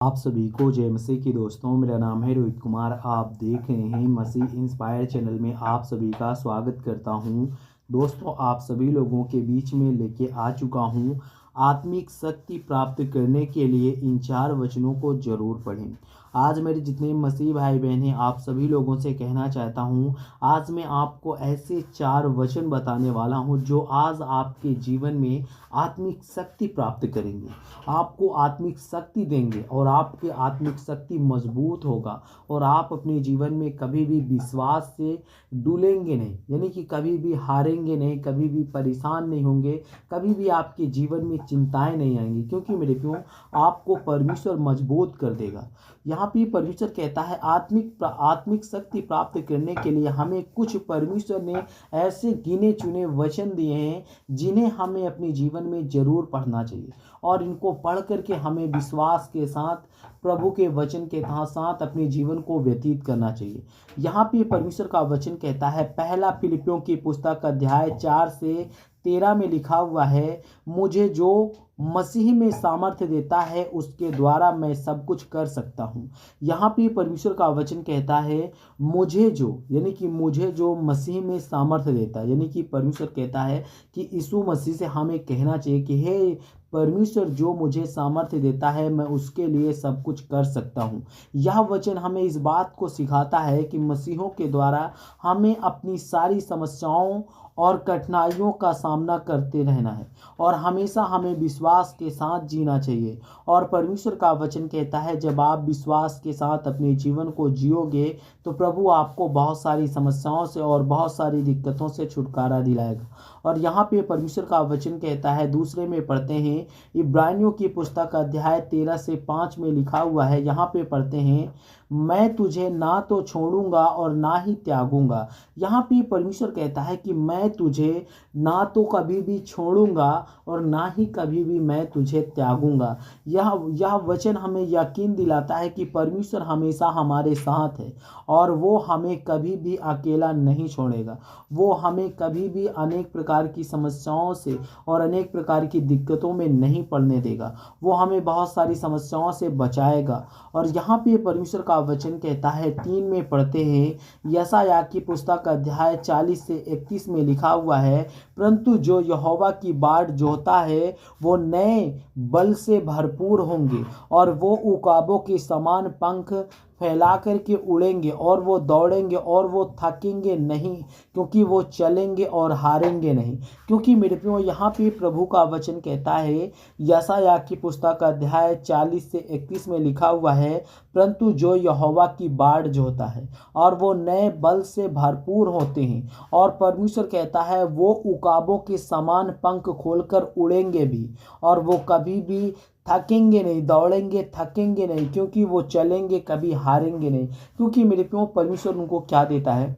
आप सभी को जय मसीह की दोस्तों। मेरा नाम है रोहित कुमार। आप देख रहे हैं मसीह इंस्पायर चैनल में आप सभी का स्वागत करता हूं। दोस्तों, आप सभी लोगों के बीच में लेके आ चुका हूं आत्मिक शक्ति प्राप्त करने के लिए इन 4 वचनों को जरूर पढ़ें। आज मेरे जितने मसीह भाई बहन हैं, आप सभी लोगों से कहना चाहता हूं, आज मैं आपको ऐसे 4 वचन बताने वाला हूं जो आज आपके जीवन में आत्मिक शक्ति प्राप्त करेंगे, आपको आत्मिक शक्ति देंगे और आपकी आत्मिक शक्ति मजबूत होगा और आप अपने जीवन में कभी भी विश्वास से डूलेंगे नहीं, यानी कि कभी भी हारेंगे नहीं, कभी भी परेशान नहीं होंगे, कभी भी आपके जीवन में चिंताएं नहीं आएंगी, क्योंकि मेरे प्रियो आपको परमेश्वर मजबूत कर देगा। यहाँ पे परमेश्वर कहता है आत्मिक शक्ति प्राप्त करने के लिए हमें कुछ परमेश्वर ने ऐसे गिने चुने वचन दिए हैं जिन्हें हमें अपने जीवन में जरूर पढ़ना चाहिए और इनको पढ़ करके हमें विश्वास के साथ प्रभु के वचन के साथ अपने जीवन को व्यतीत करना चाहिए। यहाँ पे परमेश्वर का वचन कहता है, पहला फिलिपियों की पुस्तक अध्याय 4 से 13 में लिखा हुआ है, मुझे जो मसीह में सामर्थ्य देता है उसके द्वारा मैं सब कुछ कर सकता हूँ। यहाँ पे परमेश्वर का वचन कहता है मुझे जो, यानी कि मुझे जो मसीह में सामर्थ्य देता है, यानी कि परमेश्वर कहता है कि यीशु मसीह से हमें कहना चाहिए कि हे परमेश्वर जो मुझे सामर्थ्य देता है मैं उसके लिए सब कुछ कर सकता हूँ। यह वचन हमें इस बात को सिखाता है कि मसीहों के द्वारा हमें अपनी सारी समस्याओं और कठिनाइयों का सामना करते रहना है और हमेशा हमें विश्वास के साथ जीना चाहिए। और परमेश्वर का वचन कहता है जब आप विश्वास के साथ अपने जीवन को जियोगे तो प्रभु आपको बहुत सारी समस्याओं से और बहुत सारी दिक्कतों से छुटकारा दिलाएगा। और यहाँ पे परमेश्वर का वचन कहता है, दूसरे में पढ़ते हैं इब्रानियों की पुस्तक अध्याय 13 से 5 में लिखा हुआ है, यहाँ पे पढ़ते हैं, मैं तुझे ना तो छोड़ूंगा और ना ही त्यागूंगा। यहाँ पे परमेश्वर कहता है कि मैं तुझे ना तो कभी भी छोड़ूंगा और ना ही कभी भी मैं तुझे त्यागूंगा। यह वचन हमें यकीन दिलाता है कि परमेश्वर हमेशा हमारे साथ है और वो हमें कभी भी अकेला नहीं छोड़ेगा। वो हमें कभी भी अनेक प्रकार की समस्याओं से और अनेक प्रकार की दिक्कतों में नहीं पड़ने देगा। वो हमें बहुत सारी समस्याओं से बचाएगा। और यहाँ पे परमेश्वर का वचन कहता है, 3 में पढ़ते हैं, यशायाह की पुस्तक अध्याय 40 से 31 में लिखा हुआ है, परंतु जो यहोवा की बाट जोहता है वो नए बल से भरपूर होंगे और वो उकाबों के समान पंख फैला करके उड़ेंगे और वो दौड़ेंगे और वो थकेंगे नहीं, क्योंकि वो चलेंगे और हारेंगे नहीं। क्योंकि मेरे प्रियो यहाँ पे प्रभु का वचन कहता है, यशायाह की पुस्तक अध्याय 40 से 31 में लिखा हुआ है, परंतु जो यहोवा की बाट जोहता है और वो नए बल से भरपूर होते हैं। और परमेश्वर कहता है वो उकाबों के समान पंख खोलकर उड़ेंगे भी और वो कभी भी थकेंगे नहीं, दौड़ेंगे थकेंगे नहीं, क्योंकि वो चलेंगे कभी हारेंगे नहीं। क्योंकि मेरे प्रियो परमेश्वर उनको क्या देता है,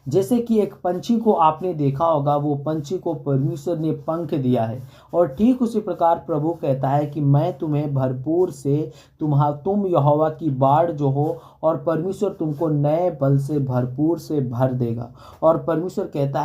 जैसे कि एक पंछी को आपने देखा होगा, वो पंछी को परमेश्वर ने पंख दिया है और ठीक उसी प्रकार प्रभु कहता है कि मैं तुम्हें भरपूर से तुम यहोवा की बाढ़ जो हो और परमेश्वर तुमको नए बल से भरपूर से भर देगा। और परमेश्वर कहता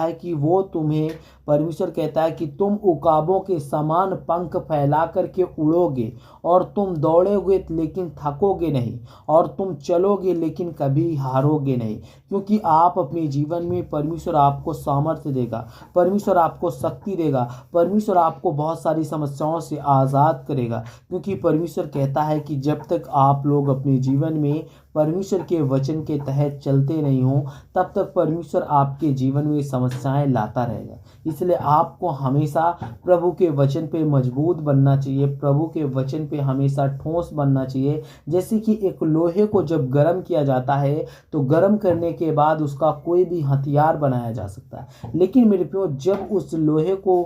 है कि तुम उकाबों के समान पंख फैला करके उड़ोगे और तुम दौड़ोगे लेकिन थकोगे नहीं और तुम चलोगे लेकिन कभी हारोगे नहीं। क्योंकि आप अपने जीवन में परमेश्वर आपको सामर्थ्य देगा, परमेश्वर आपको शक्ति देगा, परमेश्वर आपको बहुत सारी समस्याओं से आज़ाद करेगा। क्योंकि परमेश्वर कहता है कि जब तक आप लोग अपने जीवन में परमेश्वर के वचन के तहत चलते नहीं हो तब तक परमेश्वर आपके जीवन में समस्याएं लाता रहेगा। इसलिए आपको हमेशा प्रभु के वचन पे मजबूत बनना चाहिए, प्रभु के वचन पे हमेशा ठोस बनना चाहिए। जैसे कि एक लोहे को जब गर्म किया जाता है तो गर्म करने के बाद उसका कोई भी हथियार बनाया जा सकता है, लेकिन मेरे प्रियो जब उस लोहे को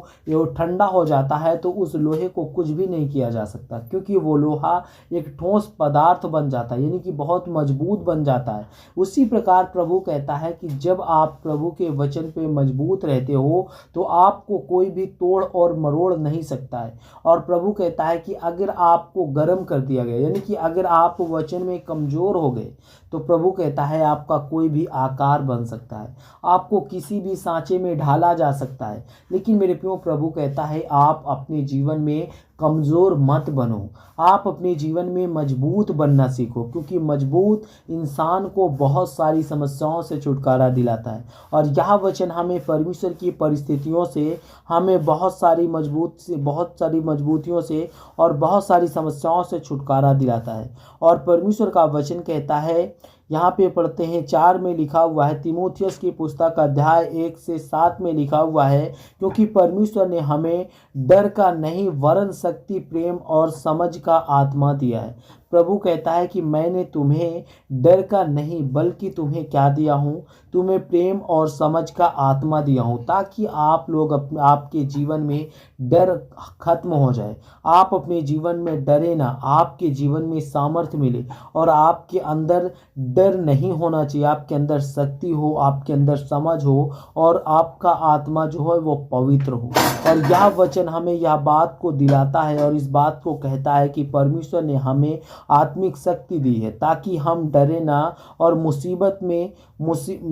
ठंडा हो जाता है तो उस लोहे को कुछ भी नहीं किया जा सकता, क्योंकि वो लोहा एक ठोस पदार्थ बन जाता है, यानी कि बहुत मजबूत बन जाता है। उसी प्रकार प्रभु कहता है कि जब आप प्रभु के वचन पे मजबूत रहते हो तो आपको कोई भी तोड़ और मरोड़ नहीं सकता है। और प्रभु कहता है कि अगर आपको गर्म कर दिया गया, यानी कि अगर आप वचन में कमजोर हो गए, तो प्रभु कहता है आपका कोई भी आकार बन सकता है, आपको किसी भी सांचे में ढाला जा सकता है। लेकिन मेरे प्रियो प्रभु कहता है आप अपने जीवन में कमज़ोर मत बनो। आप अपने जीवन में मजबूत बनना सीखो, क्योंकि मजबूत इंसान को बहुत सारी समस्याओं से छुटकारा दिलाता है। और यह वचन हमें परमेश्वर की परिस्थितियों से, हमें बहुत सारी मजबूतियों से और बहुत सारी समस्याओं से छुटकारा दिलाता है। और परमेश्वर का वचन कहता है, यहाँ पे पढ़ते हैं 4 में लिखा हुआ है, तीमुथियुस की पुस्तक अध्याय 1 से 7 में लिखा हुआ है, क्योंकि परमेश्वर ने हमें डर का नहीं वरन शक्ति, प्रेम और समझ का आत्मा दिया है। प्रभु कहता है कि मैंने तुम्हें डर का नहीं बल्कि तुम्हें क्या दिया हूँ, तुम्हें प्रेम और समझ का आत्मा दिया हूँ, ताकि आप लोग आपके जीवन में डर खत्म हो जाए। आप अपने जीवन में डरे ना, आपके जीवन में सामर्थ्य मिले और आपके अंदर डर नहीं होना चाहिए, आपके अंदर शक्ति हो, आपके अंदर समझ हो और आपका आत्मा जो है वो पवित्र हो। और यह वचन हमें यह बात को दिलाता है और इस बात को कहता है कि परमेश्वर ने हमें आत्मिक शक्ति दी है, ताकि हम डरे ना और मुसीबत में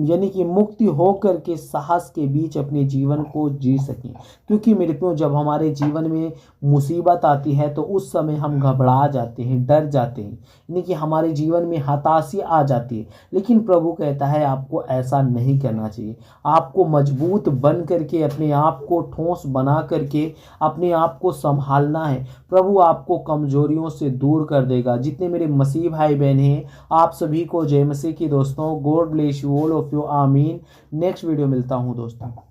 यानी कि मुक्ति होकर के साहस के बीच अपने जीवन को जी सकें। क्योंकि मेरे प्रियो, जब हमारे जीवन में मुसीबत आती है तो उस समय हम घबरा जाते हैं, डर जाते हैं, यानी कि हमारे जीवन में हताशा आ जाती है। लेकिन प्रभु कहता है आपको ऐसा नहीं करना चाहिए। आपको मजबूत बन करके, अपने आप को ठोस बना करके अपने आप को संभालना है। प्रभु आपको कमजोरियों से दूर कर देगा। जितने मेरे मसीह भाई बहन हैं, आप सभी को जय मसीह की दोस्तों। God bless you all of you. आमीन। नेक्स्ट वीडियो मिलता हूँ दोस्तों।